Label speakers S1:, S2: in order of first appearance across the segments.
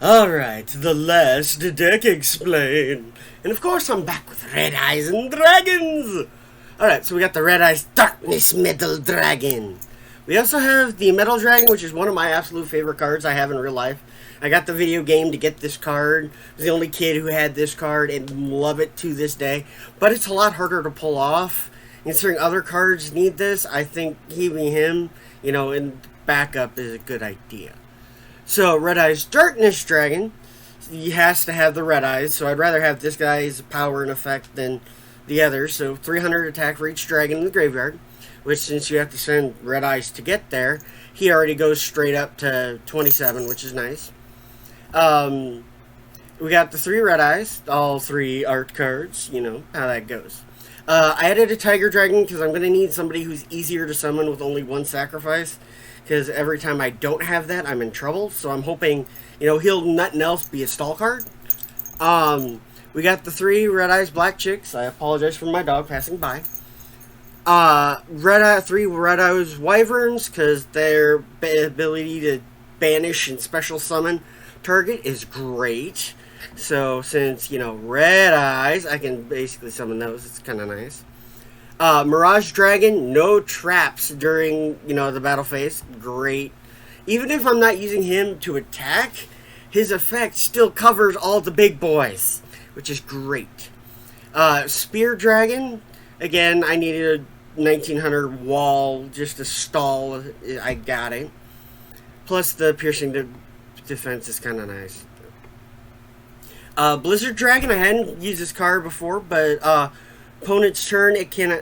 S1: Alright, the last deck explained. And of course I'm back with Red Eyes and Dragons! Alright, so we got the Red Eyes Darkness Metal Dragon. We also have the Metal Dragon, which is one of my absolute favorite cards I have in real life. I got the video game to get this card. I was the only kid who had this card and love it to this day. But it's a lot harder to pull off. Considering other cards need this, I think keeping him, in backup is a good idea. So, Red Eyes Darkness Dragon, he has to have the Red Eyes, so I'd rather have this guy's power and effect than the others. So, 300 attack for each dragon in the graveyard, which since you have to send Red Eyes to get there, he already goes straight up to 27, which is nice. We got the 3 Red Eyes, all 3 art cards, you know how that goes. I added a Tiger Dragon because I'm going to need somebody who's easier to summon with only 1 sacrifice. Because every time I don't have that, I'm in trouble. So I'm hoping, he'll nothing else be a stall card. We got the 3 Red Eyes Black Chicks. I apologize for my dog passing by. 3 Red Eyes Wyverns, because their ability to banish and special summon target is great. So since, Red Eyes, I can basically summon those. It's kind of nice. Mirage Dragon, no traps during, the battle phase. Great. Even if I'm not using him to attack, his effect still covers all the big boys, which is great. Spear Dragon, again, I needed a 1900 wall just to stall. I got it. Plus the piercing defense is kind of nice. Blizzard Dragon, I hadn't used this card before, but opponent's turn, it can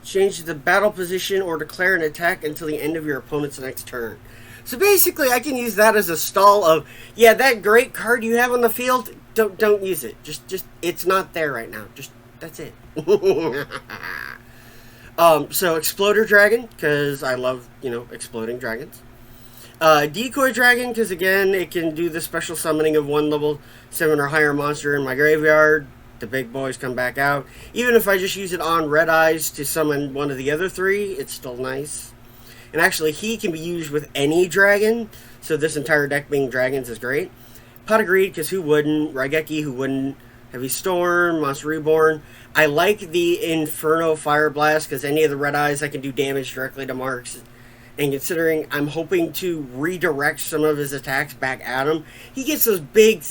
S1: change the battle position or declare an attack until the end of your opponent's next turn. So basically, I can use that as a stall of, yeah, that great card you have on the field, don't use it. Just it's not there right now. Just that's it. So Exploder Dragon, because I love exploding dragons. Decoy Dragon, because again, it can do the special summoning of 1 level 7 or higher monster in my graveyard. The big boys come back out. Even if I just use it on Red Eyes to summon one of the other 3, it's still nice. And actually, he can be used with any dragon, so this entire deck being dragons is great. Pot of Greed, because who wouldn't? Raigeki, who wouldn't? Heavy Storm, Monster Reborn. I like the Inferno Fire Blast, because any of the Red Eyes I can do damage directly to marks. And considering I'm hoping to redirect some of his attacks back at him, he gets those big,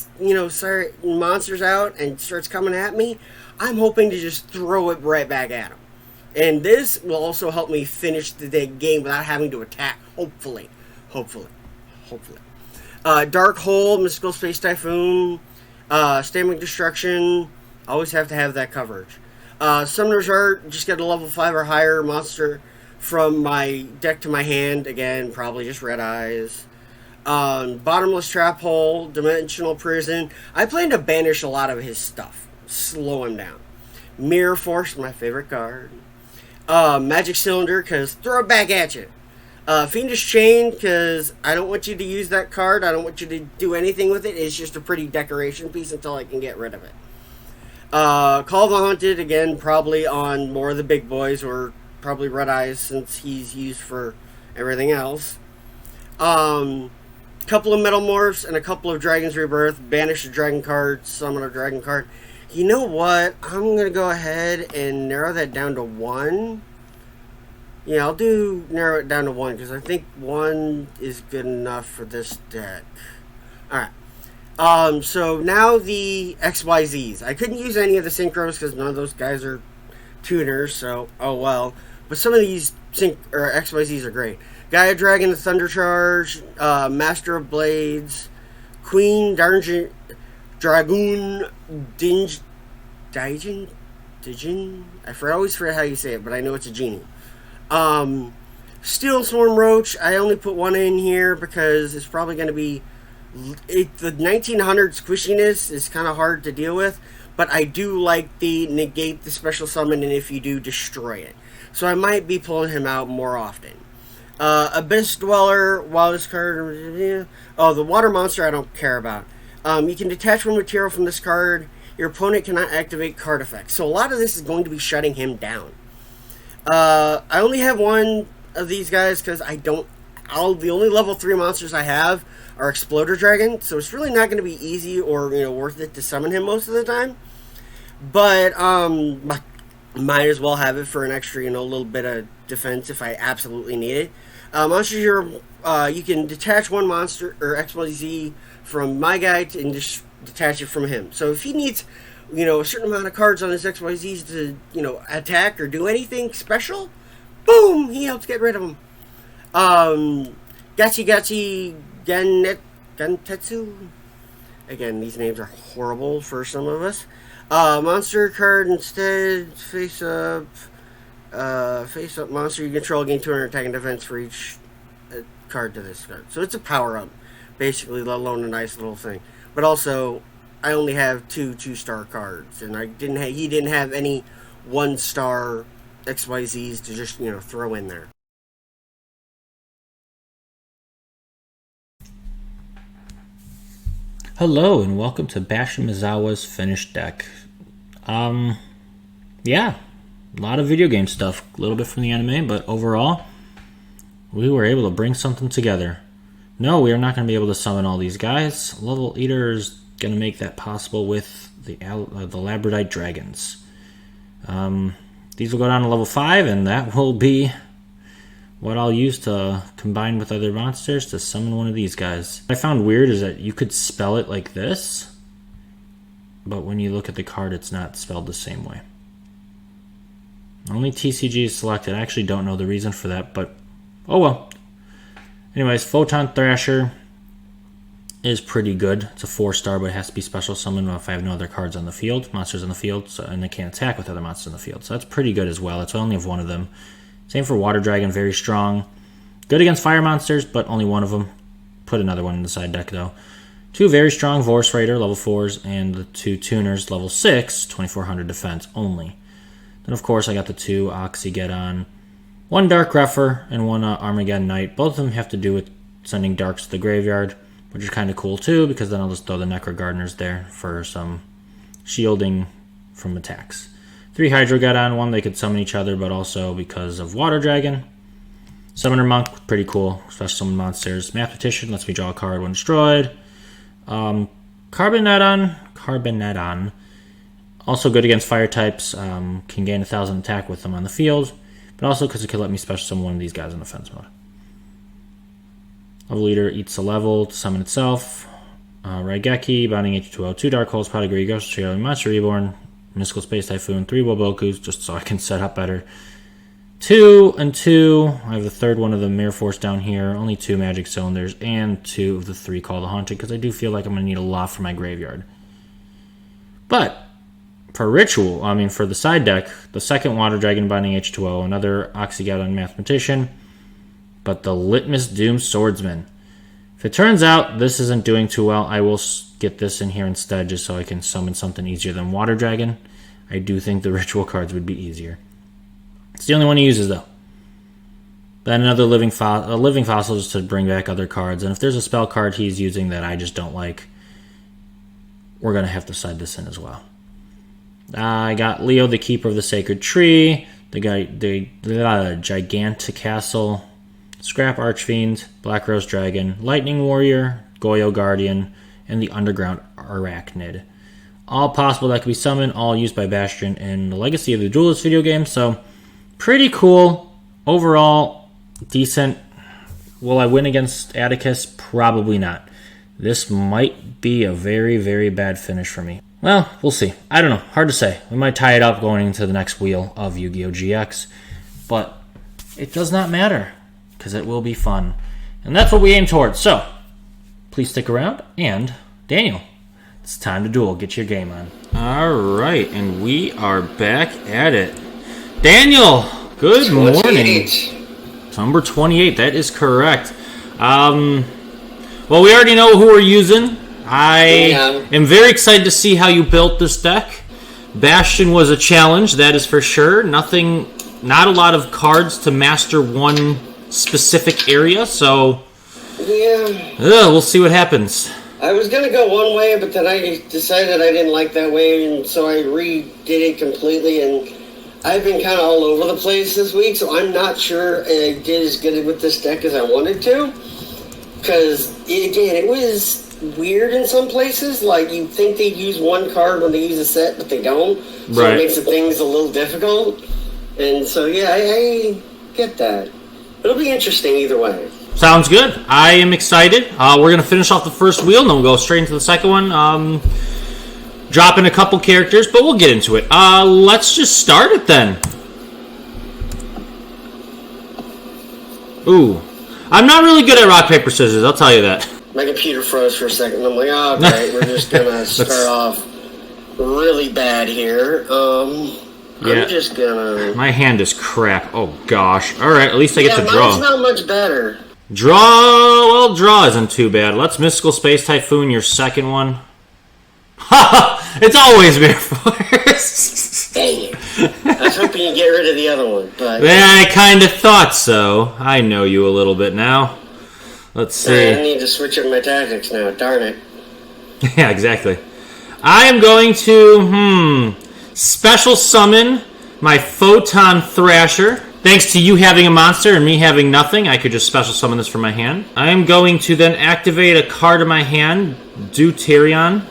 S1: monsters out and starts coming at me. I'm hoping to just throw it right back at him. And this will also help me finish the game without having to attack, hopefully. Dark Hole, Mystical Space Typhoon, Stamming Destruction, always have to have that coverage. Summoner's Art, just get a level 5 or higher monster from my deck to my hand. Again, probably just Red Eyes. Bottomless Trap Hole, Dimensional Prison. I plan to banish a lot of his stuff. Slow him down. Mirror Force, my favorite card. Magic Cylinder, because throw it back at you. Fiendish Chain, because I don't want you to use that card. I don't want you to do anything with it. It's just a pretty decoration piece until I can get rid of it. Call of the Haunted, again, probably on more of the big boys, or probably Red Eyes since he's used for everything else. Couple of Metamorphs and a couple of Dragon's Rebirth. Banish a dragon card, summon a dragon card. You know what? I'm going to go ahead and narrow that down to 1. Yeah, I'll narrow it down to 1 because I think 1 is good enough for this deck. Alright. So now the XYZs. I couldn't use any of the Synchros because none of those guys are tuners, so oh well. But some of these XYZs are great. Gaia Dragon, the Thunder Charge, Master of Blades, Queen Dragoon, Dijin. I always forget how you say it, but I know it's a genie. Steel Swarm Roach, I only put 1 in here because it's probably going to be... the 1900 squishiness is kind of hard to deal with, but I do like the negate the special summon, and if you do, destroy it. So I might be pulling him out more often. Abyss Dweller, wildest card... Oh, the water monster I don't care about. You can detach one material from this card. Your opponent cannot activate card effects. So a lot of this is going to be shutting him down. I only have 1 of these guys because I the only level 3 monsters I have are Exploder Dragon, so it's really not going to be easy or worth it to summon him most of the time. But might as well have it for an extra little bit of defense if I absolutely need it. Monsters you can detach one monster or XYZ from my guy and just detach it from him. So if he needs a certain amount of cards on his XYZs to attack or do anything special, boom, he helps get rid of them. Gachi Gentetsu. Again, these names are horrible for some of us. Monster card instead, face up monster you control, gain 200 attack and defense for each card to this card. So it's a power up, basically, let alone a nice little thing. But also, I only have 2-star cards, and he didn't have any 1-star XYZs to just throw in there.
S2: Hello and welcome to Bastion Misawa's finished deck. Yeah, a lot of video game stuff, a little bit from the anime, but overall, we were able to bring something together. No, we are not going to be able to summon all these guys. Level Eater is going to make that possible with the Labradite Dragons. These will go down to level 5, and that will be what I'll use to combine with other monsters to summon one of these guys. What I found weird is that you could spell it like this, but when you look at the card, it's not spelled the same way. Only TCG is selected. I actually don't know the reason for that, but oh well. Anyways, Photon Thrasher is pretty good. It's a 4-star, but it has to be special summon if I have no other cards on the field, monsters on the field, and they can't attack with other monsters on the field. So that's pretty good as well. That's why I only have one of them. Same for Water Dragon, very strong. Good against fire monsters, but only one of them. Put another one in the side deck, though. 2 very strong Vorse Raider, level 4s, and the 2 Tuners, level 6, 2400 defense only. Then, of course, I got the 2 Oxygeddon, 1 Dark Greffer, and 1 Armageddon Knight. Both of them have to do with sending darks to the graveyard, which is kind of cool, too, because then I'll just throw the Necro Gardeners there for some shielding from attacks. 3 Hydrogeddon, 1 they could summon each other, but also because of Water Dragon. Summoner Monk, pretty cool, especially summon monsters. Mathematician lets me draw a card when destroyed. Carbonetton, also good against fire types, can gain 1000 attack with them on the field, but also because it could let me special summon one of these guys in offense mode. Level Leader eats a level to summon itself. Raigeki, Binding H2O, 2 Dark Holes, Pedigree, Ghost Trail, Monster Reborn, Mystical Space Typhoon, 3 Wobokus, just so I can set up better. 2 and 2. I have the third one of the Mirror Force down here. Only 2 Magic Cylinders and 2 of the 3 Call the Haunted, because I do feel like I'm going to need a lot for my graveyard. But for Ritual, for the side deck, the second Water Dragon Binding H2O, another Oxygeddon Mathematician, but the Litmus Doom Swordsman. If it turns out this isn't doing too well, I will get this in here instead just so I can summon something easier than Water Dragon. I do think the Ritual cards would be easier. It's the only one he uses, though. Then another Living Fossil just to bring back other cards. And if there's a spell card he's using that I just don't like, we're going to have to side this in as well. I got Leo, the Keeper of the Sacred Tree, the Gigantic Castle, Scrap Archfiend, Black Rose Dragon, Lightning Warrior, Goyo Guardian, and the Underground Arachnid. All possible that could be summoned, all used by Bastion in the Legacy of the Duelist video game, so pretty cool. Overall, decent. Will I win against Atticus? Probably not. This might be a very, very bad finish for me. Well, we'll see. I don't know. Hard to say. We might tie it up going into the next wheel of Yu-Gi-Oh! GX, but it does not matter, because it will be fun. And that's what we aim towards. So, please stick around. And, Daniel, it's time to duel. Get your game on. All right, and we are back at it. Daniel, good morning. Number 28, that is correct. Well, we already know who we're using. I am very excited to see how you built this deck. Bastion was a challenge, that is for sure. Not a lot of cards to master one specific area, so yeah, we'll see what happens.
S1: I was going to go one way, but then I decided I didn't like that way, and so I redid it completely, and I've been kind of all over the place this week, so I'm not sure I did as good with this deck as I wanted to. Because, again, it was weird in some places. Like, you'd think they'd use one card when they use a set, but they don't. So
S2: right.
S1: It makes the things a little difficult. And so, yeah, I get that. It'll be interesting either way.
S2: Sounds good. I am excited. We're going to finish off the first wheel, and then we'll go straight into the second one. Drop in a couple characters, but we'll get into it. Let's just start it then. Ooh. I'm not really good at rock, paper, scissors, I'll tell you that.
S1: My computer froze for a second. I'm like, oh, okay, we're just going to start off really bad here. I'm just going to...
S2: My hand is crap. Oh, gosh. All right, at least I get to draw.
S1: Mine's not much better.
S2: Draw. Well, draw isn't too bad. Let's Mystical Space Typhoon, your second one. Ha! It's always been first.
S1: Dang it. I was hoping you'd get rid of the other one, but...
S2: Yeah, I kind of thought so. I know you a little bit now. Let's see.
S1: I need to switch up my tactics now. Darn it.
S2: Yeah, exactly. I am going to, special summon my Photon Thrasher. Thanks to you having a monster and me having nothing, I could just special summon this from my hand. I am going to then activate a card in my hand, Deuterion.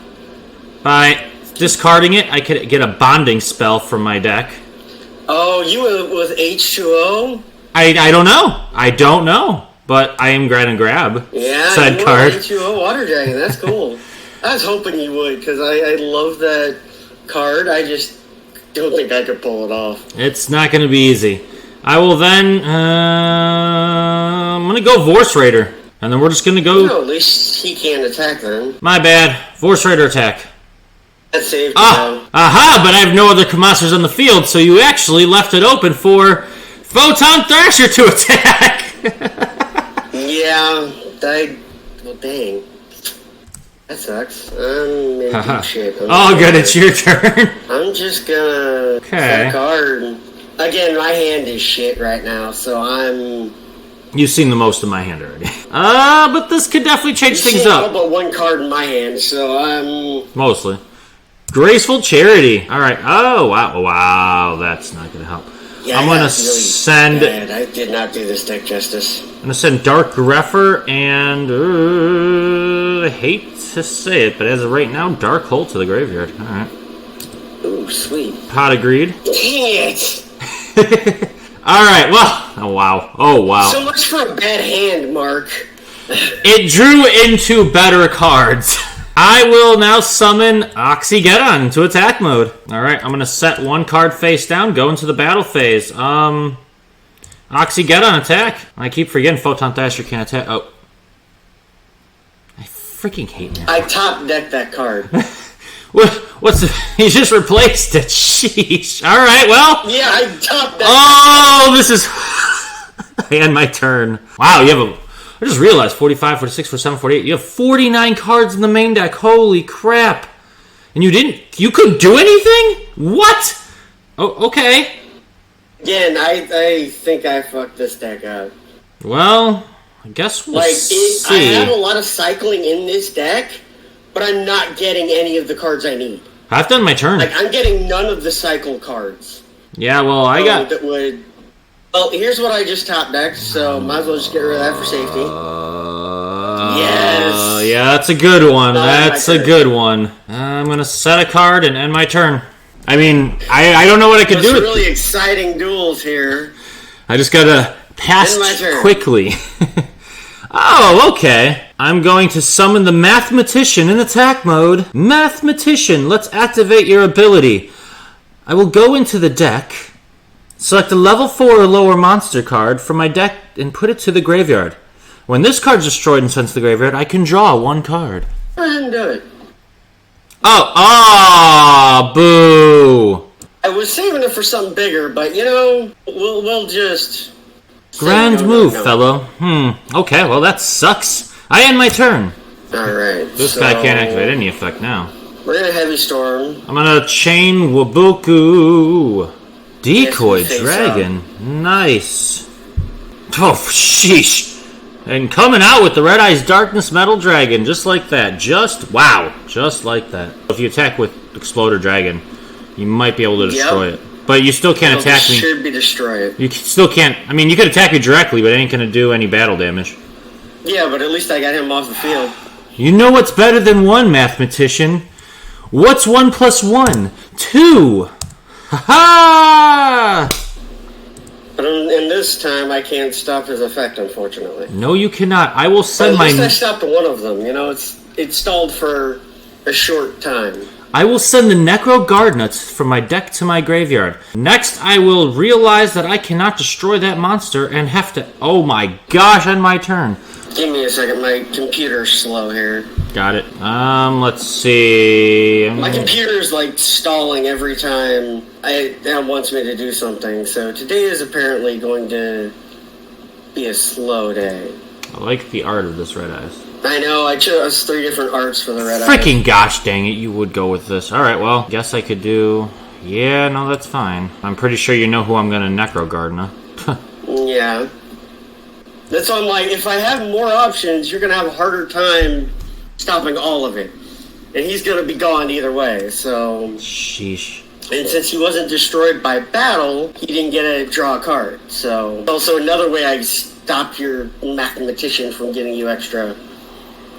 S2: By discarding it, I could get a bonding spell from my deck.
S1: Oh, you went with H2O?
S2: I don't know. I don't know. But I am going to grab said card.
S1: H2O Water Dragon. That's cool. I was hoping you would, because I love that card. I just don't think I could pull it off.
S2: It's not going to be easy. I will then... I'm going to go Vorse Raider. And then we're just going to go...
S1: No, at least he can't attack then.
S2: My bad. Vorse Raider attack.
S1: That saved
S2: Aha! But I have no other monsters on the field, so you actually left it open for Photon Thrasher to attack!
S1: Yeah, well, dang. That sucks. I'm in deep shape.
S2: Oh, good, it's your turn.
S1: I'm just gonna set a card. Again, my hand is shit right now, so I'm...
S2: You've seen the most of my hand already. But this could definitely change things up.
S1: I've but one card in my hand, so I'm...
S2: Mostly. Graceful Charity. All right. Oh, wow. Wow, that's not going to help.
S1: Yeah,
S2: I'm going to send...
S1: Bad. I did not do this deck justice.
S2: I'm going to send Dark Grepher and... I hate to say it, but as of right now, Dark Hole to the graveyard. All right.
S1: Ooh, sweet.
S2: Pot agreed.
S1: Dang it!
S2: All right, well... Oh, wow. Oh, wow.
S1: So much for a bad hand, Mark.
S2: It drew into better cards. I will now summon Oxygeddon into attack mode. Alright, I'm going to set one card face down, go into the battle phase. Oxygeddon attack. I keep forgetting Photon Thrasher can't attack. Oh. I freaking hate that.
S1: I top decked that card.
S2: What's the... He just replaced it. Sheesh. Alright, well.
S1: Yeah, I top decked
S2: Oh, this is... I end my turn. Wow, you have a... I just realized 45, 46, 47, 48. You have 49 cards in the main deck. Holy crap. And you didn't... You couldn't do anything? What? Oh, okay.
S1: Again, I think I fucked this deck up.
S2: Well, I guess we'll see.
S1: I have a lot of cycling in this deck, but I'm not getting any of the cards I need.
S2: I've done my turn.
S1: Like, I'm getting none of the cycle cards.
S2: Yeah, well, I got...
S1: That would... Well, here's what I just top decked, so might as well just get rid of that for safety. Yes!
S2: Yeah, that's a good one. That's a good one. I'm going to set a card and end my turn. I mean, I don't know what I could do.
S1: There's really exciting duels here.
S2: I just got to pass quickly. Oh, okay. I'm going to summon the Mathematician in attack mode. Mathematician, let's activate your ability. I will go into the deck... Select a level 4 or lower monster card from my deck and put it to the graveyard. When this card is destroyed and sent to the graveyard, I can draw one card.
S1: Go ahead and do it.
S2: Oh, boo.
S1: I was saving it for something bigger, but you know, we'll just...
S2: Grand move, fellow. Okay, well that sucks. I end my turn.
S1: Alright,
S2: This guy can't activate any effect now.
S1: We're gonna Heavy Storm.
S2: I'm gonna Chain Wabuku. Decoy Dragon. Nice. Oh, sheesh. And coming out with the Red Eyes Darkness Metal Dragon, just like that. Wow. Just like that. If you attack with Exploder Dragon, you might be able to destroy it. But you still can't attack me.
S1: Should be destroyed.
S2: You still can't. I mean, you could attack me directly, but it ain't gonna do any battle damage.
S1: Yeah, but at least I got him off the field.
S2: You know what's better than 1, mathematician? What's 1 plus 1? 2! Ha ha!
S1: But in this time, I can't stop his effect, unfortunately.
S2: No, you cannot. I will send
S1: at least I stopped one of them. You know, it stalled for a short time.
S2: I will send the Necro Guardnuts from my deck to my graveyard. Next, I will realize that I cannot destroy that monster and have to... Oh my gosh, on my turn.
S1: Give me a second, my computer's slow here.
S2: Got it. Let's see.
S1: My computer's like stalling every time it wants me to do something. So today is apparently going to be a slow day.
S2: I like the art of this Red Eyes.
S1: I know, I chose 3 different arts for the Red Eyes.
S2: Freaking gosh dang it, you would go with this. Alright, well, guess I could do... Yeah, no, that's fine. I'm pretty sure you know who I'm gonna Necro Gardener.
S1: Yeah. That's why I'm like, if I have more options, you're gonna have a harder time stopping all of it. And he's gonna be gone either way, so...
S2: Sheesh.
S1: And since he wasn't destroyed by battle, he didn't get to draw a card. So, also another way I stopped your mathematician from getting you extra...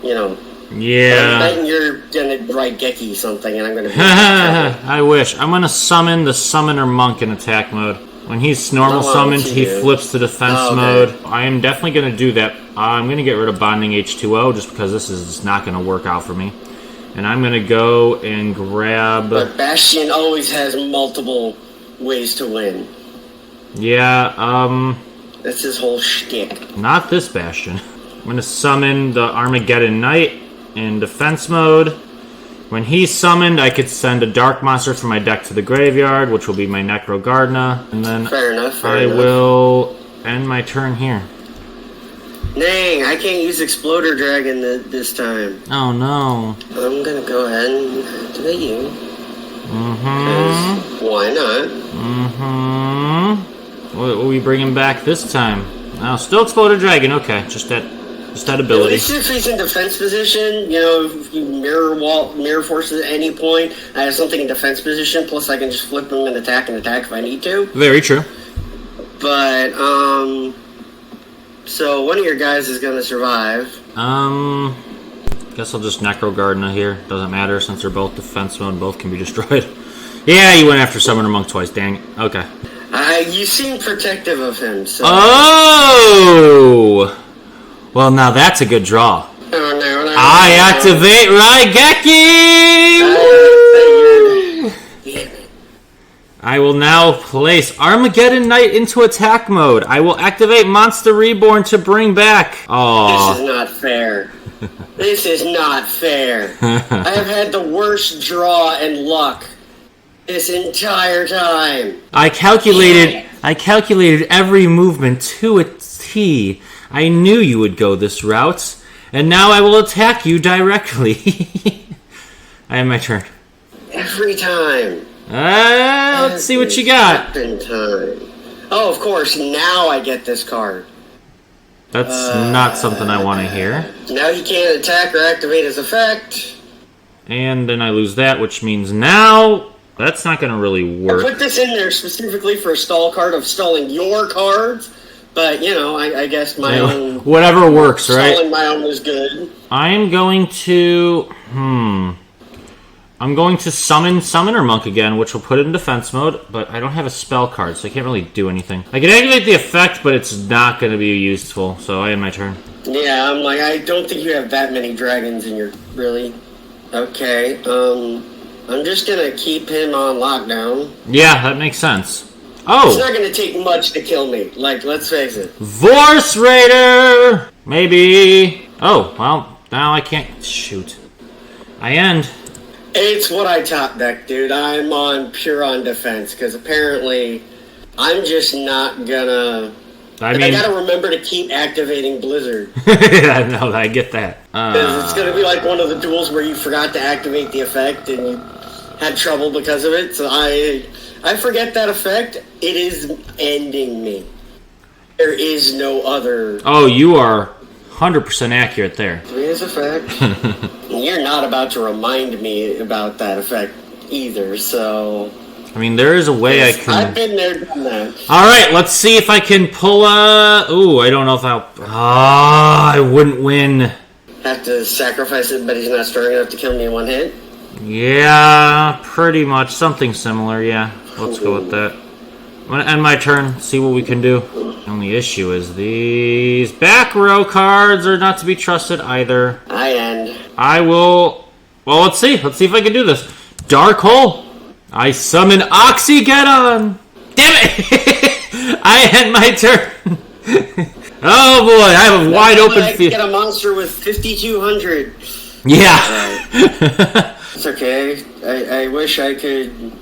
S1: You know,
S2: yeah.
S1: I bet you're gonna write Geki something, and I'm gonna be
S2: I wish. I'm gonna summon the Summoner Monk in attack mode. When he's normal summoned, he flips to defense mode. I am definitely gonna do that. I'm gonna get rid of Bonding H2O just because this is not gonna work out for me. And I'm gonna go and grab...
S1: But Bastion always has multiple ways to win.
S2: Yeah,
S1: That's his whole shtick.
S2: Not this Bastion. I'm going to summon the Armageddon Knight in defense mode. When he's summoned, I could send a Dark Monster from my deck to the graveyard, which will be my Necro Gardener. And then
S1: fair enough.
S2: I will end my turn here.
S1: Dang, I can't use Exploder Dragon this time.
S2: Oh, no.
S1: I'm going to go ahead and activate you.
S2: Mm-hmm.
S1: Why not?
S2: Mm-hmm. What will we bring him back this time? Oh, still Exploder Dragon. Okay, just that ability.
S1: At least if he's in defense position, you know, if you mirror forces at any point, I have something in defense position, plus I can just flip him and attack if I need to.
S2: Very true.
S1: But, so one of your guys is going to survive.
S2: Guess I'll just Necro Gardener here. Doesn't matter since they're both defense mode, both can be destroyed. Yeah, you went after Summoner Monk twice, dang it. Okay.
S1: You seem protective of him, so...
S2: Oh! Well, now that's a good draw.
S1: No.
S2: I activate Raigeki! I will now place Armageddon Knight into attack mode. I will activate Monster Reborn to bring back...
S1: This is not fair. This is not fair. I have had the worst draw and luck this entire time.
S2: I calculated every movement to a T. I knew you would go this route, and now I will attack you directly. I have my turn.
S1: Every time.
S2: Let's see what you got.
S1: Time. Oh, of course, now I get this card.
S2: That's not something I want to hear.
S1: Now he can't attack or activate his effect.
S2: And then I lose that, which means now... That's not going to really work.
S1: I put this in there specifically for a stall card of stalling your cards, but, you know, I guess my own...
S2: Whatever works, right?
S1: Stalling my own was good.
S2: I'm going to... I'm going to summon Summoner Monk again, which will put it in defense mode, but I don't have a spell card, so I can't really do anything. I can activate the effect, but it's not going to be useful, so I end my turn.
S1: Yeah, I'm like, I don't think you have that many dragons in your... Really? Okay, I'm just gonna keep him on lockdown.
S2: Yeah, that makes sense. Oh!
S1: It's not gonna take much to kill me. Like, let's face it.
S2: Vorse Raider! Maybe. Oh, well, now I can't... Shoot. I end.
S1: It's what I top deck, dude. I'm on pure on defense, because apparently I'm just not gonna... I gotta remember to keep activating Blizzard.
S2: Yeah, no, I get that.
S1: Because it's gonna be like one of the duels where you forgot to activate the effect and you had trouble because of it. So I forget that effect. It is ending me. There is no other...
S2: Oh, you are 100% accurate there.
S1: His effect. You're not about to remind me about that effect either, so...
S2: I mean, there is a way I can...
S1: I've been there, done that.
S2: Alright, let's see if I can pull a... Ooh, I don't know if I'll... Ah, I wouldn't win.
S1: Have to sacrifice it, but he's not strong enough to kill me in one hit?
S2: Yeah, pretty much. Something similar, yeah. Let's go with that. I'm going to end my turn, see what we can do. The only issue is these back row cards are not to be trusted either.
S1: I end.
S2: I will... Well, let's see. Let's see if I can do this. Dark Hole. I summon Oxygeddon. Damn it! I end my turn. Oh boy, I have a wide open field.
S1: Get a monster with 5,200.
S2: Yeah.
S1: It's okay. I wish I could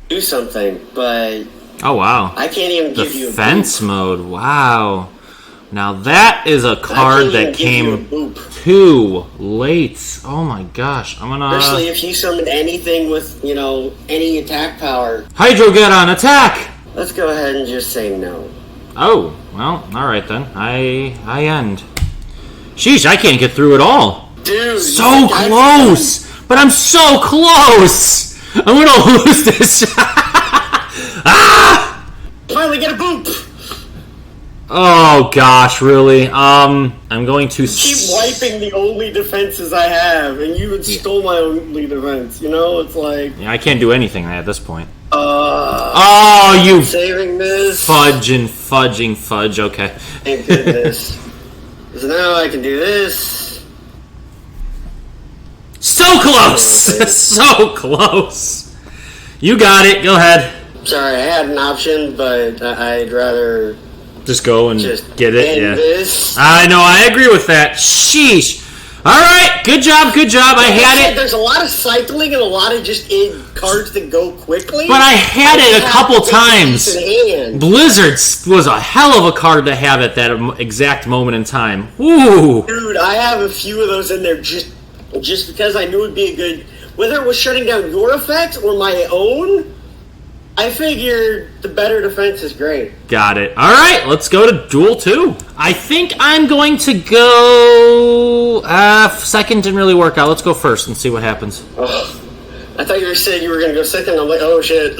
S1: do something, but...
S2: Oh wow.
S1: I can't even give you a
S2: defense
S1: boop.
S2: mode. Wow. Now that is a card that came too late. Oh my gosh. I'm gonna...
S1: Especially if you summon anything with, you know, any attack power.
S2: Hydrogeddon, attack!
S1: Let's go ahead and just say no.
S2: Oh, well, alright then. I end. Sheesh, I can't get through it all.
S1: Dude!
S2: So close! But I'm so close! I'm gonna lose this. Ah!
S1: Finally get a boop!
S2: Oh gosh, really? I'm going to
S1: Keep wiping the only defenses I have, and you stole my only defense. You know, it's like...
S2: Yeah, I can't do anything at this point.
S1: Oh,
S2: you
S1: saving this.
S2: Fudging, fudge. Okay.
S1: Thank goodness. So now I can do this.
S2: So close! So close! You got it. Go ahead.
S1: Sorry, I had an option, but I'd rather...
S2: Just go and
S1: just
S2: get it. Yeah.
S1: This.
S2: I know. I agree with that. Sheesh. All right. Good job. I had it.
S1: There's a lot of cycling and a lot of just cards that go quickly.
S2: But I had it a couple times. Blizzard was a hell of a card to have at that exact moment in time. Ooh.
S1: Dude, I have a few of those in there just because I knew it'd be a good... Whether it was shutting down your effects or my own... I figured the better defense is great.
S2: Got it. All right, let's go to Duel 2. I think I'm going to go... second didn't really work out. Let's go first and see what happens.
S1: Oh, I thought you were saying you were going to go second. I'm like, oh, shit.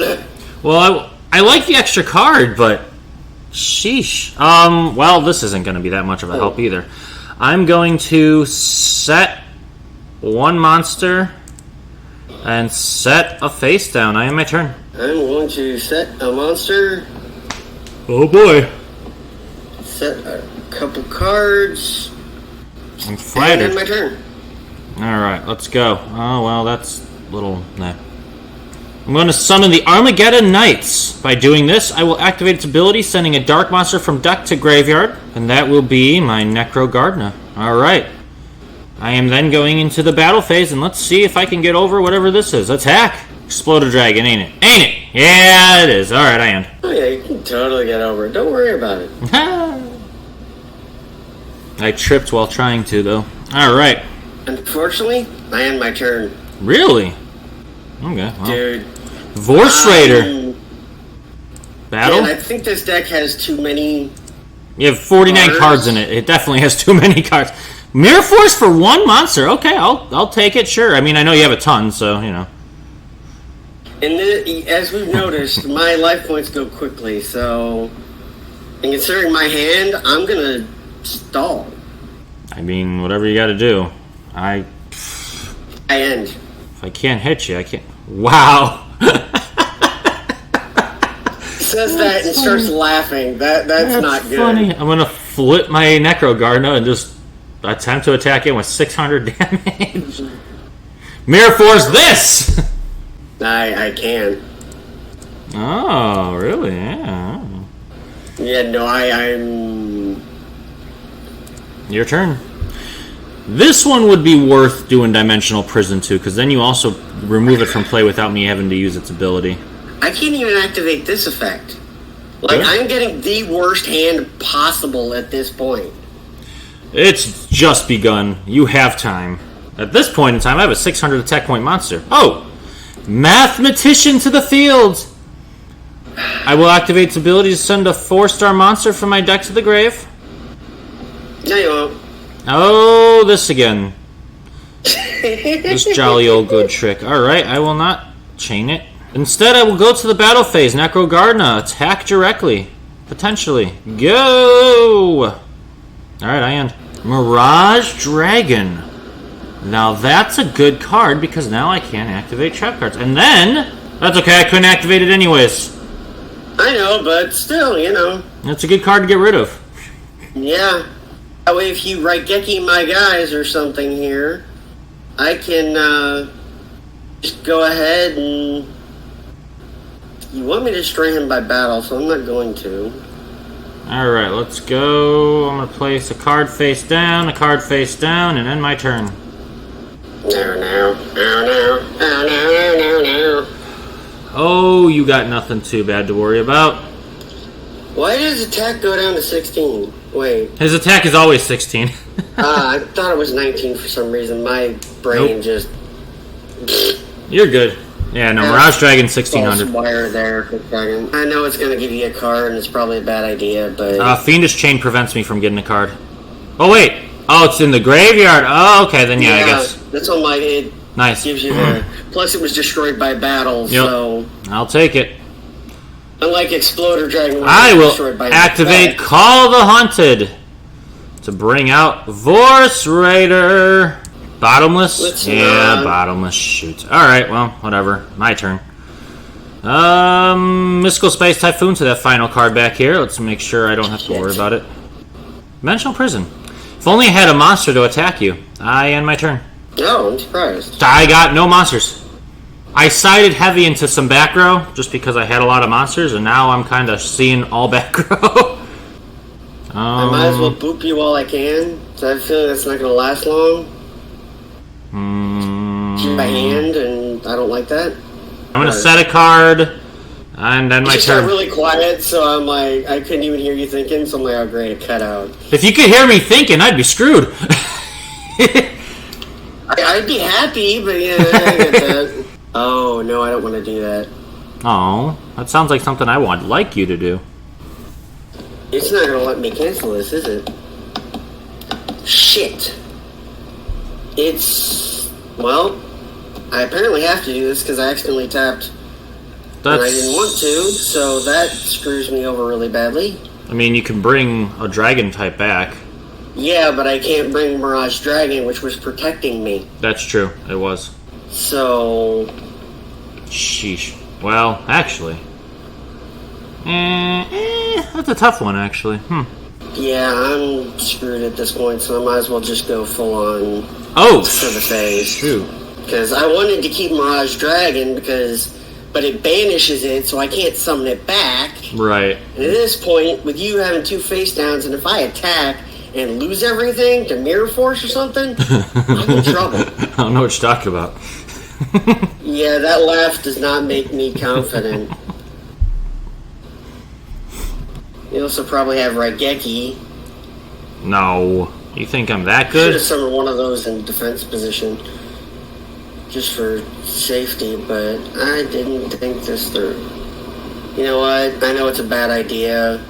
S2: Well, I like the extra card, but... Sheesh. Well, this isn't going to be that much of a help either. I'm going to set one monster and set a face down. I am my turn.
S1: I'm going to set a monster.
S2: Oh boy.
S1: Set a couple cards.
S2: I'm flattered.
S1: And then my turn.
S2: Alright, let's go. Oh, well, that's a little... Nah. I'm going to summon the Armageddon Knights. By doing this, I will activate its ability, sending a dark monster from deck to graveyard. And that will be my Necro Gardener. Alright. I am then going into the battle phase, and let's see if I can get over whatever this is. Attack! Exploder Dragon, ain't it? Ain't it? Yeah, it is. Alright, I end.
S1: Oh yeah, you can totally get over it. Don't worry about it.
S2: I tripped while trying to, though. Alright.
S1: Unfortunately, I end my turn.
S2: Really? Okay, well.
S1: Dude.
S2: Vorse Raider. Battle?
S1: Man, I think this deck has too many...
S2: You have 49 cards in it. It definitely has too many cards. Mirror Force for one monster. Okay, I'll take it, sure. I mean, I know you have a ton, so, you know.
S1: And as we've noticed, my life points go quickly, so... And considering my hand, I'm gonna stall.
S2: I mean, whatever you gotta do. I
S1: end.
S2: If I can't hit you, I can't... Wow!
S1: Says that and starts laughing. That's not good.
S2: Funny. I'm gonna flip my Necro Gardener and just attempt to attack it with 600 damage. Mirror Force this!
S1: I can't.
S2: Oh, really? Yeah.
S1: Yeah, no, I'm...
S2: Your turn. This one would be worth doing Dimensional Prison to, because then you also remove it from play without me having to use its ability.
S1: I can't even activate this effect. Like,
S2: Good.
S1: I'm getting the worst hand possible at this point.
S2: It's just begun. You have time. At this point in time, I have a 600 attack point monster. Oh! Mathematician to the field! I will activate its ability to send a 4-star monster from my deck to the grave.
S1: No, you won't.
S2: Oh, this again. This jolly old good trick. Alright, I will not chain it. Instead, I will go to the battle phase. Necro Gardna, attack directly. Potentially. Go! Alright, I end. Mirage Dragon. Now that's a good card because now I can't activate trap cards. And then, that's okay, I couldn't activate it anyways.
S1: I know, but still, you know.
S2: That's a good card to get rid of.
S1: Yeah. That way if you Raigeki my guys or something here, I can just go ahead and... You want me to destroy him by battle, so I'm not going to.
S2: Alright, let's go. I'm going to place a card face down, and end my turn.
S1: No.
S2: Oh, you got nothing too bad to worry about.
S1: Why does attack go down to 16? Wait.
S2: His attack is always 16.
S1: I thought it was 19 for some reason. My brain just...
S2: You're good. Yeah, no, Mirage Dragon 1600.
S1: Wire there for a second. I know it's going to give you a card, and it's probably a bad idea, but...
S2: Fiendish Chain prevents me from getting a card. Oh, wait. Oh, it's in the graveyard. Oh, okay, then yeah, I guess.
S1: That's on my... It
S2: nice.
S1: Gives you the... Plus, it was destroyed by battle, so...
S2: I'll take it.
S1: Unlike Exploder Dragon,
S2: I will activate Call the Haunted to bring out Vorse Raider. Bottomless? Yeah, bottomless. Shoot. Alright, well, whatever. My turn. Mystical Space Typhoon to that final card back here. Let's make sure I don't have to worry about it. Dimensional Prison. If only I had a monster to attack you. I end my turn.
S1: No, I'm surprised.
S2: I got no monsters. I sided heavy into some back row just because I had a lot of monsters, and now I'm kind of seeing all back row.
S1: I might as well boop you while I can. So I have a feeling that's not going to last long. My hand, and I don't like that.
S2: I'm going to set a card, and then my turn.
S1: Got really quiet, so I'm like, I couldn't even hear you thinking, so I'm like, oh great, a cutout.
S2: If you could hear me thinking, I'd be screwed.
S1: I'd be happy, but yeah, I get that. Oh, no, I don't want to do that.
S2: Oh, that sounds like something I would like you to do.
S1: It's not going to let me cancel this, is it? Shit. It's... Well, I apparently have to do this because I accidentally tapped when I didn't want to, so that screws me over really badly.
S2: I mean, you can bring a dragon type back.
S1: Yeah, but I can't bring Mirage Dragon, which was protecting me.
S2: That's true, it was.
S1: So...
S2: Sheesh. Well, actually... that's a tough one, actually.
S1: Yeah, I'm screwed at this point, so I might as well just go full on for the phase.
S2: Shoot.
S1: Because I wanted to keep Mirage Dragon, but it banishes it, so I can't summon it back.
S2: Right.
S1: And at this point, with you having 2 face downs, and if I attack and lose everything to Mirror Force or something, I'm in trouble.
S2: I don't know what you're talking about.
S1: Yeah, that laugh does not make me confident. You also probably have Raigeki.
S2: No. You think I'm that good?
S1: Should have summoned one of those in defense position. Just for safety, but I didn't think this through. You know what? I know it's a bad idea.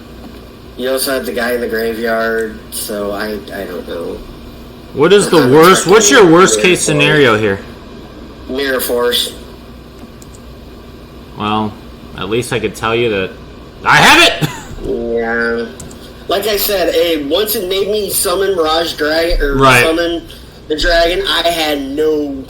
S1: You also have the guy in the graveyard, so I don't know.
S2: What is the worst? What's your worst case scenario here?
S1: Mirror Force.
S2: Well, at least I could tell you that I have it!
S1: Yeah. Like I said, once it made me summon Mirage Dragon, or summon the dragon, I had no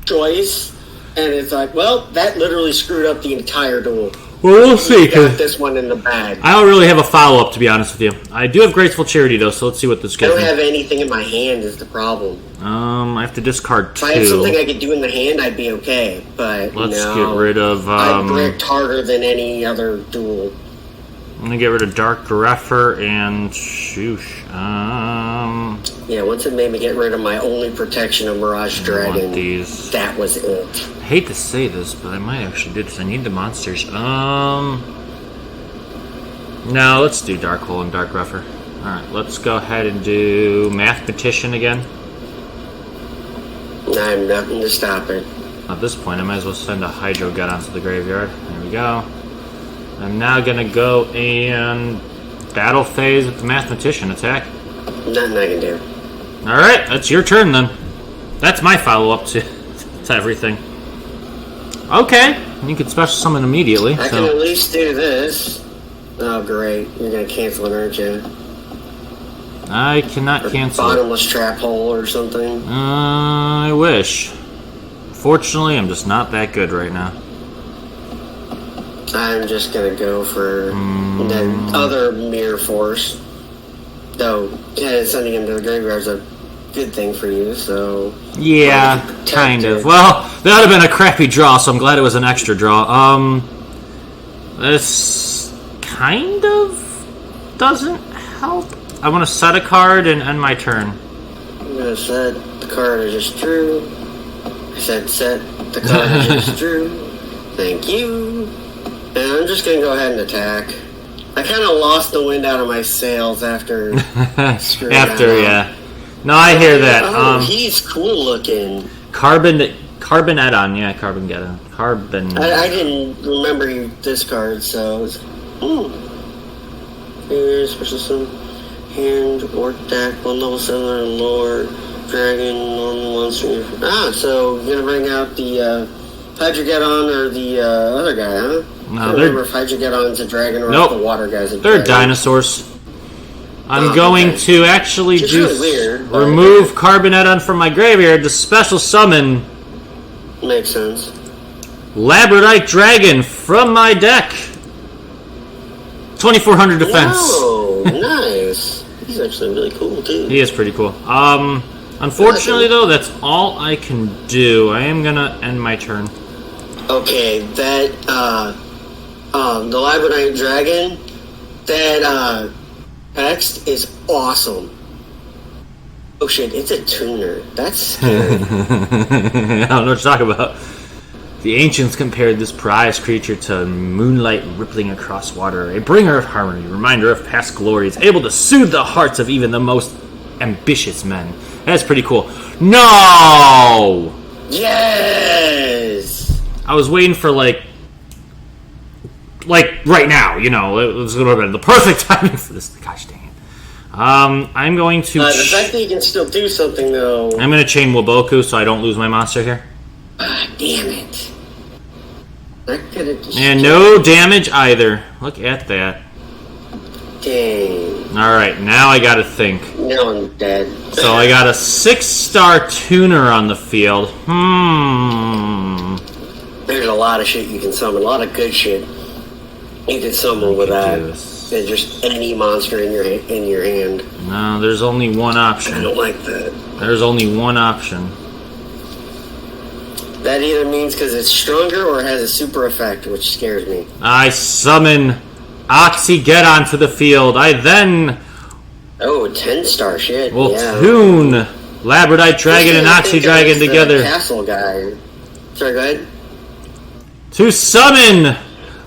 S1: choice. And it's like, well, that literally screwed up the entire duel.
S2: Well, we'll see.
S1: Got this one in the bag.
S2: I don't really have a follow-up, to be honest with you. I do have Graceful Charity, though, so let's see what this gets.
S1: I don't have anything in my hand is the problem.
S2: I have to discard 2.
S1: If I had something I could do in the hand, I'd be okay. But
S2: let's get rid of...
S1: I bricked harder than any other duel.
S2: I'm going to get rid of Dark Greffer and... Shoosh.
S1: Yeah, once it made me get rid of my only protection of Mirage Dragon, that was it.
S2: I hate to say this, but I might actually do this. I need the monsters. No, let's do Dark Hole and Dark Greffer. Alright, let's go ahead and do Mathematician again.
S1: I have nothing to stop it.
S2: At this point, I might as well send a Hydro Gut onto the graveyard. There we go. I'm now going to go and battle phase with the Mathematician attack.
S1: Nothing I can do.
S2: Alright, that's your turn then. That's my follow-up to everything. Okay. You could special summon immediately.
S1: I can at least do this. Oh, great. You're going to cancel it, aren't you?
S2: I cannot cancel it.
S1: Bottomless trap hole or something.
S2: I wish. Fortunately, I'm just not that good right now.
S1: I'm just going to go for the other Mirror Force. Though, sending him to the graveyard is a good thing for you, so...
S2: Yeah, kind of. Well, that would have been a crappy draw, so I'm glad it was an extra draw. This kind of doesn't help. I want to set a card and end my turn.
S1: I'm going to set the card I just drew. I said set the card I just drew. Thank you. And I'm just going to go ahead and attack. I kind of lost the wind out of my sails after
S2: yeah. No, I hear that.
S1: Oh, he's cool looking.
S2: Carboneddon, yeah, Carbon.
S1: I didn't remember this card, so it's... Here's special summon. Hand or deck, 1 level 7 or lower. Dragon, normal monster. So you're gonna bring out the Hydrogeddon or the other guy, huh?
S2: No,
S1: I don't remember if Hydrogeddon's a dragon or if the water guy's a dragon.
S2: They're dinosaurs. I'm going to actually
S1: really weird,
S2: remove Carboneddon from my graveyard to special summon.
S1: Makes sense.
S2: Labradorite Dragon from my deck. 2400 defense.
S1: Whoa, nice. He's actually really cool too.
S2: He is pretty cool. Unfortunately though, that's all I can do. I am gonna end my turn.
S1: Okay, that the Labradorite Dragon, that text is awesome. Oh shit, it's a tuner. That's scary.
S2: I don't know what you're talking about. The ancients compared this prized creature to moonlight rippling across water, a bringer of harmony, reminder of past glories, able to soothe the hearts of even the most ambitious men. That's pretty cool. No!
S1: Yes!
S2: I was waiting for like right now, you know, it was going to have been the perfect timing for this. Gosh dang it. I'm going to...
S1: the fact that you can still do something, though...
S2: I'm going to chain Waboku so I don't lose my monster here.
S1: Damn it. I could have just...
S2: And no damage either. Look at that.
S1: Dang.
S2: Alright, now I gotta think.
S1: Now I'm dead.
S2: So I got a 6-star tuner on the field.
S1: There's a lot of shit you can summon. A lot of good shit you can summon with that. And just any monster in your hand.
S2: No, there's only one option.
S1: I don't like that.
S2: There's only one option.
S1: That either means because it's stronger or it has a super effect, which scares me.
S2: I summon Oxygeddon to the field. I then...
S1: Oh, 10-star shit.
S2: will
S1: yeah.
S2: tune Labradorite Dragon and Oxy Dragon together.
S1: Castle guy. Sorry, go ahead.
S2: To summon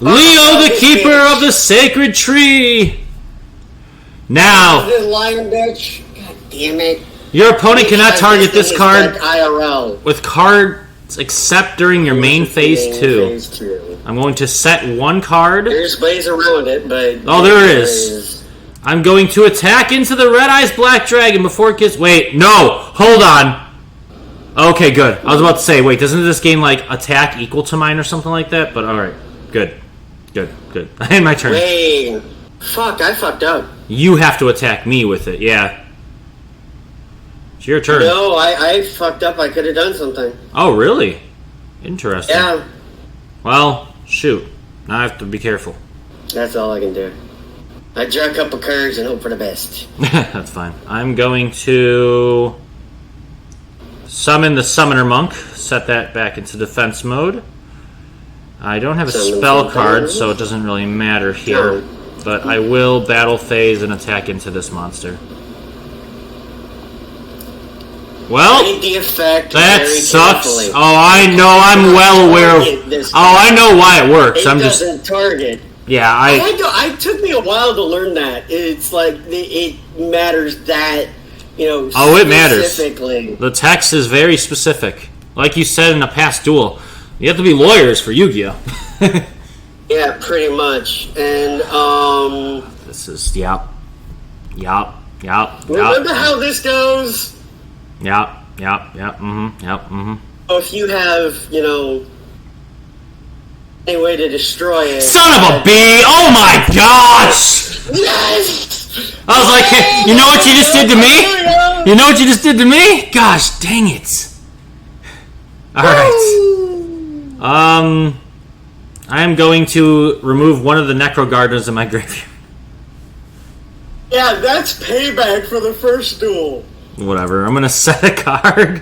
S2: Leo, the Keeper of the Sacred Tree. Now,
S1: This lion bitch. God damn it.
S2: your opponent cannot target this card
S1: IRL.
S2: with cards except during your main phase 2. I'm going to set one card.
S1: There's ways around it, but...
S2: Oh, there is. I'm going to attack into the Red Eyes Black Dragon before it gets... Wait, no! Hold on! Okay, good. I was about to say, wait, doesn't this gain, like, attack equal to mine or something like that? But, alright. Good. Good. I had my turn.
S1: Wait. Fuck, I fucked up.
S2: You have to attack me with it, yeah. It's your turn.
S1: No, I fucked up. I could have done something.
S2: Oh, really? Interesting.
S1: Yeah.
S2: Well, shoot. Now I have to be careful.
S1: That's all I can do. I draw a couple cards and hope for the best.
S2: That's fine. I'm going to summon the Summoner Monk. Set that back into defense mode. I don't have a spell card, so it doesn't really matter here.
S1: No.
S2: But I will battle phase and attack into this monster. Well,
S1: Read the effect
S2: that
S1: very
S2: sucks.
S1: carefully.
S2: Oh, I know. I'm well aware of... Oh, I know why it works.
S1: It doesn't target.
S2: Yeah,
S1: It took me a while to learn that. It's like it matters that, you know.
S2: Oh, it matters.
S1: Specifically.
S2: The text is very specific. Like you said in a past duel, you have to be lawyers for Yu-Gi-Oh.
S1: Yeah, pretty much. And
S2: This is yep.
S1: Remember how this goes?
S2: Yep.
S1: If you have, you know, any way to destroy it.
S2: Son of a bee! Oh my gosh!
S1: Yes!
S2: I was like, hey, you know what you just did to me? You know what you just did to me? Gosh, dang it. Alright. I am going to remove one of the Necro Gardeners in my graveyard.
S1: Yeah, that's payback for the first duel.
S2: Whatever. I'm gonna set a card.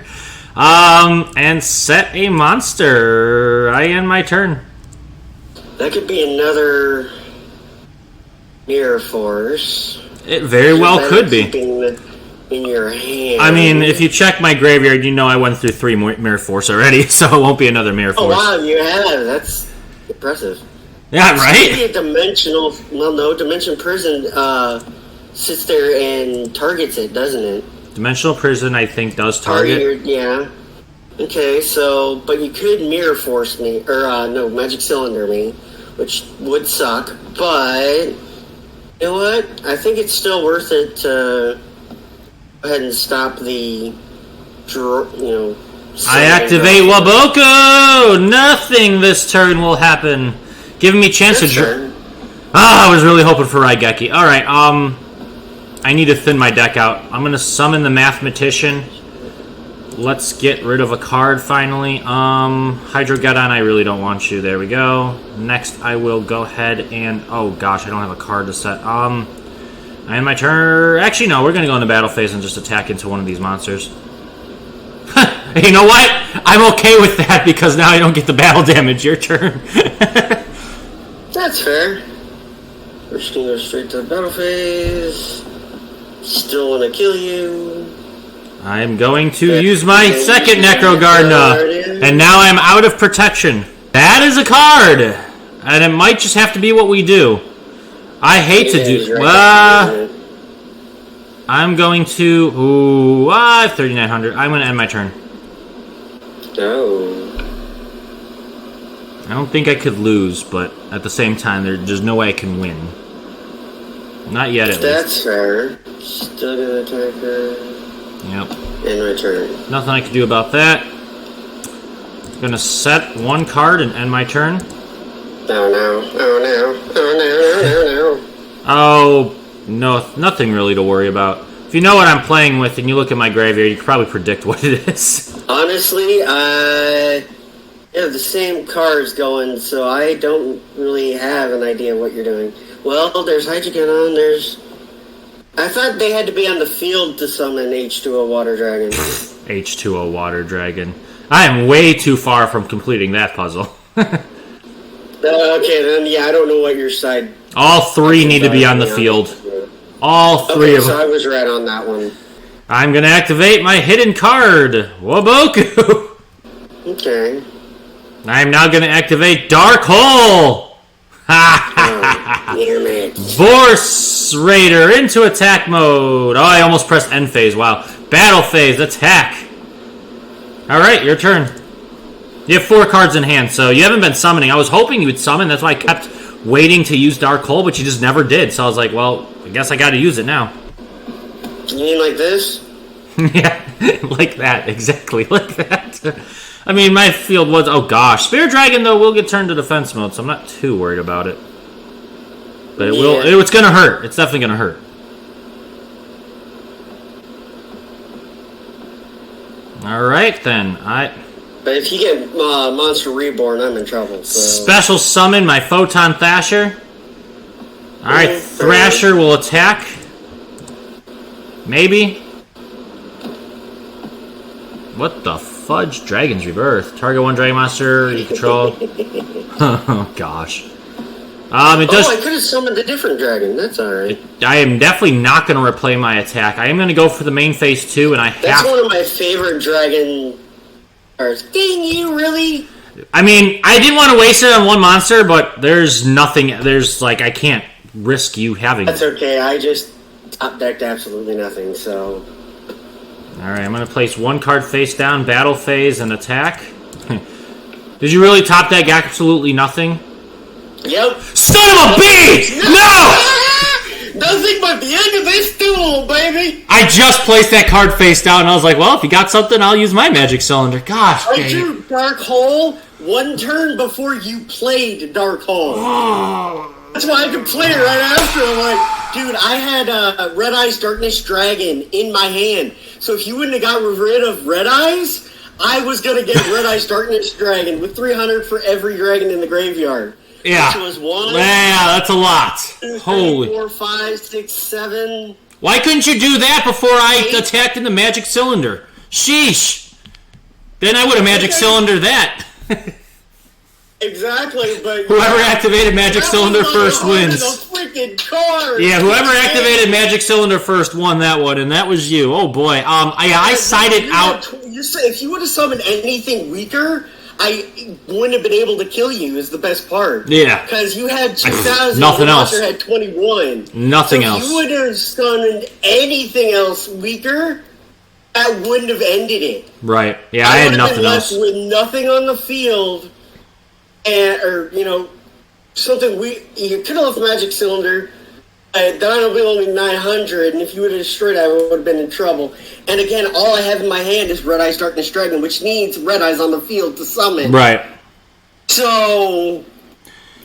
S2: And set a monster. I end my turn.
S1: That could be another Mirror Force.
S2: It very well could be.
S1: In your hand.
S2: I mean, if you check my graveyard, you know I went through 3 Mirror Force already, so it won't be another Mirror Force.
S1: Oh wow, you have. That's impressive.
S2: Yeah, right?
S1: Maybe a dimensional. Well, no, Dimension Prison sits there and targets it, doesn't it?
S2: Dimensional Prison, I think, does target.
S1: Yeah. Okay, so but you could Mirror Force me, or no, Magic Cylinder me, which would suck. But you know what? I think it's still worth it to go ahead and stop the,
S2: I activate Waboko! Nothing this turn will happen. Giving me a chance to draw. I was really hoping for Raigeki. Alright, I need to thin my deck out. I'm gonna summon the Mathematician. Let's get rid of a card finally. Hydrogeddon, I really don't want you. There we go. Next, I will go ahead and... Oh gosh, I don't have a card to set. I end my turn. Actually, no, we're going to go in the battle phase and just attack into one of these monsters. You know what? I'm okay with that because now I don't get the battle damage. Your turn.
S1: That's fair. We're just going to go straight to the battle phase. Still want to kill you.
S2: I'm going to use my second Necro Gardener. And now I'm out of protection. That is a card. And it might just have to be what we do. I hate to do... I'm going to... Ooh, I have 3,900. I'm going to end my turn.
S1: Oh.
S2: I don't think I could lose, but at the same time, there's no way I can win. Not yet, at least.
S1: That's fair. Still going to attack her.
S2: Yep.
S1: End my turn.
S2: Nothing I can do about that. I'm going to set one card and end my turn.
S1: Oh no. Oh no. Oh no. Oh no.
S2: Oh, no, nothing really to worry about. If you know what I'm playing with and you look at my graveyard, you can probably predict what it is.
S1: Honestly, I have the same cards going, so I don't really have an idea what you're doing. Well, there's Hydrogeddon, there's... I thought they had to be on the field to summon H2O Water Dragon.
S2: H2O Water Dragon. I am way too far from completing that puzzle.
S1: Okay, then, yeah, I don't know what your side...
S2: All 3 need to be on the field. All 3 of them.
S1: So I was right on that one.
S2: I'm going to activate my hidden card, Waboku.
S1: Okay.
S2: I'm now going to activate Dark Hole.
S1: Damn it.
S2: Vorse Raider into attack mode. Oh, I almost pressed end phase. Wow. Battle phase, attack. All right, your turn. You have 4 cards in hand, so you haven't been summoning. I was hoping you would summon. That's why I kept waiting to use Dark Hole, but you just never did. So I was like, well, I guess I got to use it now.
S1: You mean like this?
S2: Yeah, like that. Exactly like that. I mean, my field was... Oh, gosh. Spirit Dragon, though, will get turned to defense mode, so I'm not too worried about it. But it will... It's going to hurt. It's definitely going to hurt. All right, then.
S1: But if you get Monster Reborn, I'm in trouble. So.
S2: Special summon my Photon Thrasher. Alright, Thrasher will attack. Maybe. What the fudge? Dragon's Rebirth. Target 1 Dragon Monster you control. Oh, gosh. It does...
S1: I could have summoned a different dragon. That's alright.
S2: I am definitely not going to replay my attack. I am going to go for the main phase 2, and
S1: That's one of my favorite dragon cards. Dang, you really?
S2: I mean, I didn't want to waste it on one monster, but there's nothing... There's, like, I can't risk you having
S1: That's
S2: it.
S1: okay. I just top-decked absolutely nothing, so...
S2: Alright, I'm going to place 1 card face down, battle phase, and attack. Did you really top deck absolutely nothing?
S1: Yep.
S2: Son of a bee! No!
S1: Nothing but the end of this duel, baby!
S2: I just placed that card face down, and I was like, well, if you got something, I'll use my magic cylinder. Gosh,
S1: I drew Dark Hole one turn before you played Dark Hole.
S2: Oh.
S1: That's why I could play it right after. I'm like, dude, I had Red Eyes Darkness Dragon in my hand. So if you wouldn't have got rid of Red Eyes, I was going to get Red Eyes Darkness Dragon with 300 for every dragon in the graveyard.
S2: Yeah.
S1: Which was 1.
S2: Yeah, that's a lot.
S1: 2, 3,
S2: Holy.
S1: 4, 5, 6, 7.
S2: Why couldn't you do that before I attacked in the magic cylinder? Sheesh. Then I would have magic cylinder that.
S1: Exactly, but
S2: whoever activated magic cylinder first wins. Yeah, whoever activated magic cylinder first won that one, and that was you. Oh boy. I sided out.
S1: If you would have summoned anything weaker, I wouldn't have been able to kill you. Is the best part.
S2: Yeah.
S1: Because you had 2,000.
S2: Nothing else.
S1: The monster had 21.
S2: Nothing else.
S1: If you would have summoned anything else weaker, that wouldn't have ended it.
S2: Right. Yeah, I had nothing else.
S1: With nothing on the field. Or, something you could have left Magic Cylinder, then I'd be only 900, and if you would have destroyed it, I would have been in trouble. And again, all I have in my hand is Red Eyes Darkness Dragon, which needs Red Eyes on the field to summon.
S2: Right.
S1: So,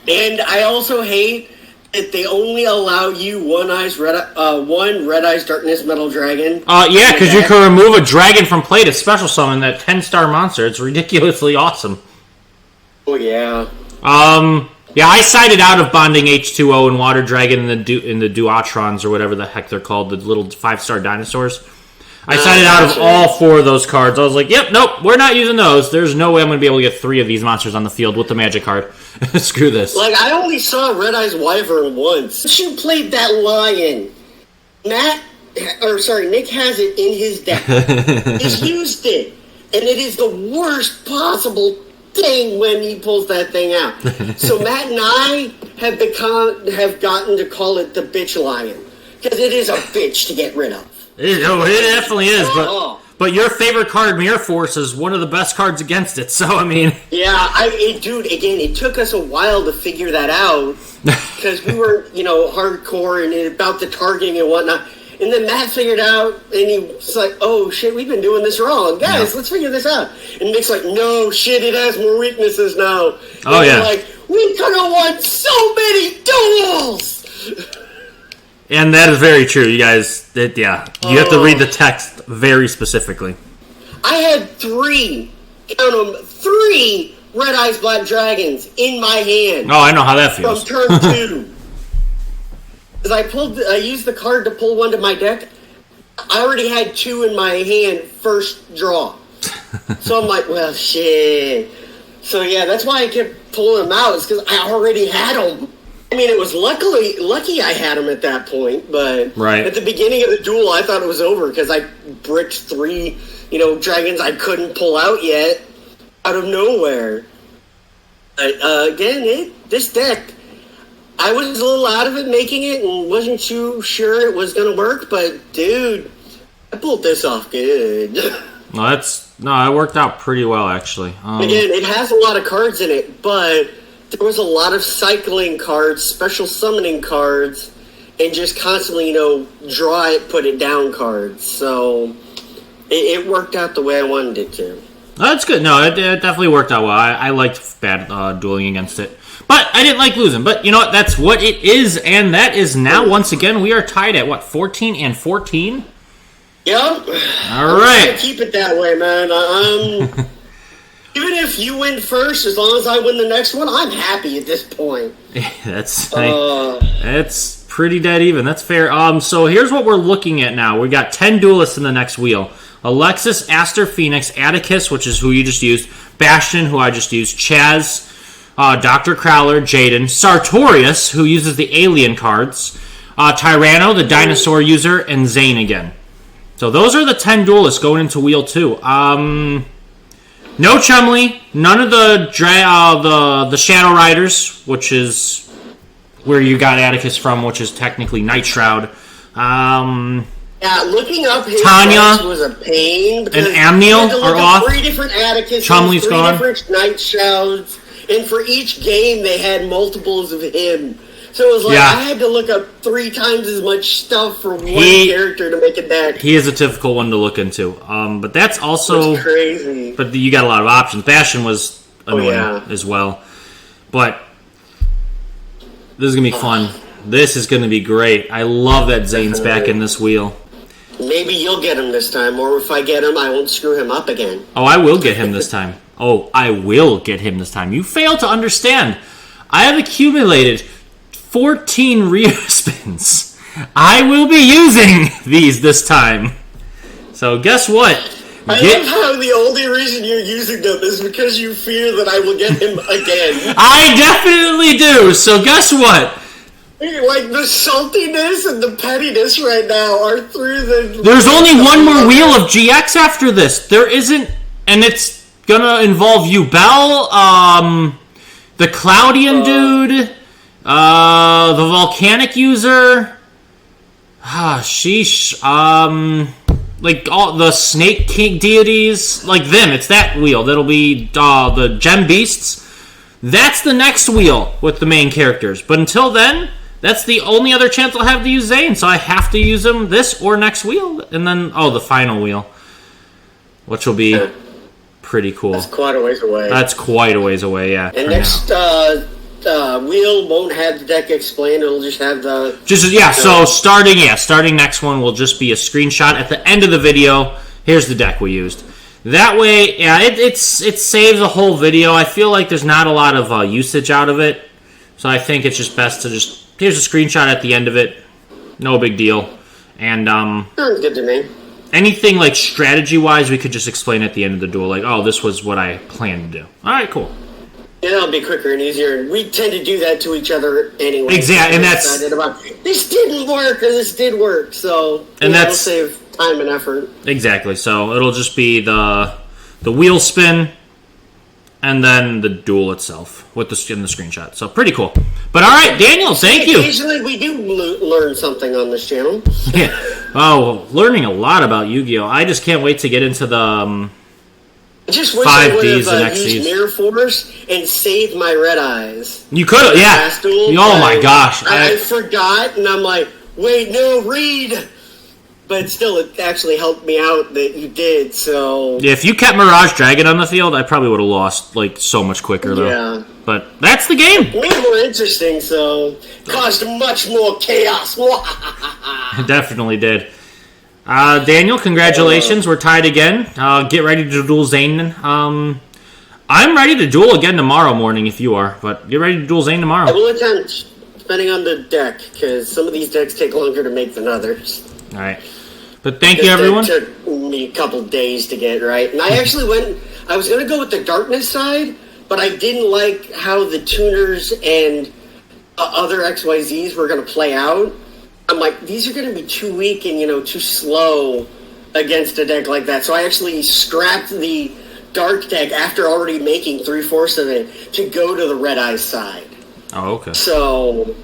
S1: and I also hate that they only allow you one Red Eyes Darkness Metal Dragon.
S2: Yeah, because you can remove a dragon from play to special summon that 10-star monster. It's ridiculously awesome.
S1: Oh, yeah.
S2: Yeah, I sided out of bonding H2O and Water Dragon in the Duatrons or whatever the heck they're called, the little 5-star dinosaurs. I sided out of all 4 of those cards. I was like, yep, nope, we're not using those. There's no way I'm going to be able to get 3 of these monsters on the field with the magic card. Screw this.
S1: Like, I only saw Red Eyes Wyvern once. She played that lion. Nick has it in his deck. He's used it. And it is the worst possible thing when he pulls that thing out. So Matt and I have gotten to call it the bitch lion. Because it is a bitch to get rid of.
S2: It definitely is, but your favorite card, Mirror Force, is one of the best cards against it, so I mean...
S1: Yeah, dude, again, it took us a while to figure that out, because we were, hardcore and about the targeting and whatnot. And then Matt figured out, and he was like, oh, shit, we've been doing this wrong. Guys, let's figure this out. And Nick's like, no, shit, it has more weaknesses now. And we're like, we could have won so many duels!
S2: And that is very true, you guys. You have to read the text very specifically. I
S1: had 3, count them, 3 Red Eyes Black Dragons in my hand.
S2: Oh, I know how that feels.
S1: From turn 2. Because I used the card to pull one to my deck. I already had 2 in my hand first draw. So I'm like, well, shit. So yeah, that's why I kept pulling them out. It's because I already had them. I mean, it was lucky I had them at that point, but at the beginning of the duel, I thought it was over because I bricked 3, dragons I couldn't pull out yet out of nowhere. Again, this deck, I was a little out of it making it and wasn't too sure it was going to work, but dude, I pulled this off good.
S2: It worked out pretty well, actually.
S1: Again, it has a lot of cards in it, but there was a lot of cycling cards, special summoning cards, and just constantly, draw it, put it down cards. So it worked out the way I wanted it to.
S2: That's good. No, it definitely worked out well. I liked bad dueling against it. But I didn't like losing. But you know what? That's what it is. And that is now, once again, we are tied at, 14 and 14?
S1: Yep.
S2: All right.
S1: Keep it that way, man. Even if you win first, as long as I win the next one, I'm happy at this point.
S2: That's pretty dead even. That's fair. So here's what we're looking at now. We got 10 duelists in the next wheel. Alexis, Aster, Phoenix, Atticus, which is who you just used, Bastion, who I just used, Chaz, Dr. Crowler, Jaden, Sartorius, who uses the alien cards, Tyranno, the dinosaur user, and Zane again. So those are the 10 duelists going into wheel 2. No Chumley, none of the Shadow Riders, which is where you got Atticus from, which is technically Night Shroud.
S1: Yeah, looking up his
S2: Tanya
S1: was a pain.
S2: And Amneal are off.
S1: 3 different Atticus,
S2: Chumley's
S1: 3
S2: gone.
S1: different Night Shrouds, and for each game they had multiples of him. So it was like
S2: Yeah.
S1: I had to look up 3 times as much stuff for one character to make a deck.
S2: He is a difficult one to look into. But that's also
S1: It's crazy.
S2: But you got a lot of options. Bastion was annoying as well. But this is gonna be fun. This is gonna be great. I love that Zane's back in this wheel.
S1: Maybe you'll get him this time, or if I get him, I won't screw him up again.
S2: Oh, I will get him this time. Oh, I will get him this time. You fail to understand. I have accumulated 14 Rio spins. I will be using these this time. So guess what?
S1: I love how the only reason you're using them is because you fear that I will get him again.
S2: I definitely do. So guess what?
S1: Like, the saltiness and the pettiness right now are through the...
S2: There's only one more wheel of GX after this. There isn't... And it's gonna involve you, Bell, the Cloudian dude, the Volcanic user... sheesh. Like, all the Snake King deities. Like them. It's that wheel. That'll be the Gem Beasts. That's the next wheel with the main characters. But until then... That's the only other chance I'll have to use Zane, so I have to use him this or next wheel. And then, the final wheel. Which will be pretty cool.
S1: That's quite a ways away.
S2: That's quite a ways away, yeah.
S1: And next wheel won't have the deck explained, it'll just have the...
S2: So starting next one will just be a screenshot at the end of the video. Here's the deck we used. That way, it saves a whole video. I feel like there's not a lot of usage out of it. So I think it's just best to just... Here's a screenshot at the end of it. No big deal. And,
S1: sounds good to me.
S2: Anything, like, strategy-wise, we could just explain at the end of the duel. Like, this was what I planned to do. Alright, cool.
S1: Yeah, that'll be quicker and easier. We tend to do that to each other anyway.
S2: Exactly, and that's...
S1: This didn't work, or this did work, so... And that'll save time and effort.
S2: Exactly, so it'll just be the wheel spin... And then the duel itself in the screenshot. So pretty cool. But all right, Daniel, thank you.
S1: Occasionally we do learn something on this channel.
S2: Yeah. Oh, learning a lot about Yu-Gi-Oh! I just can't wait to get into the
S1: just wish
S2: 5Ds
S1: I
S2: the next
S1: used
S2: season.
S1: Mirror Force and saved my red eyes.
S2: You could have, yeah.
S1: Duel,
S2: oh my gosh.
S1: I forgot, and I'm like, wait, no, read. But still, it actually helped me out that you did, so...
S2: Yeah, if you kept Mirage Dragon on the field, I probably would have lost, like, so much quicker, though.
S1: Yeah.
S2: But that's the game.
S1: It made it more interesting, so... Caused much more chaos.
S2: It definitely did. Daniel, congratulations. We're tied again. Get ready to duel Zane. I'm ready to duel again tomorrow morning, if you are. But get ready to duel Zane tomorrow.
S1: I will attempt, depending on the deck, because some of these decks take longer to make than others.
S2: All right. But thank you, everyone.
S1: It took me a couple days to get right. And I actually I was going to go with the darkness side, but I didn't like how the tuners and other XYZs were going to play out. I'm like, these are going to be too weak and, too slow against a deck like that. So I actually scrapped the dark deck after already making 3/4 of it to go to the red eye side.
S2: Oh, okay.
S1: So,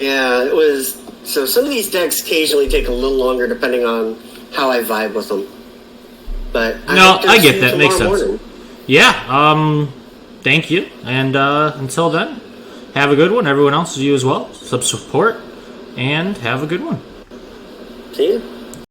S1: yeah, it was... So some of these decks occasionally take a little longer depending on how I vibe with them. But
S2: I get that. Makes sense.
S1: Morning.
S2: Yeah. Thank you. And until then, have a good one. Everyone else, you as well. Support and have a good one.
S1: See you.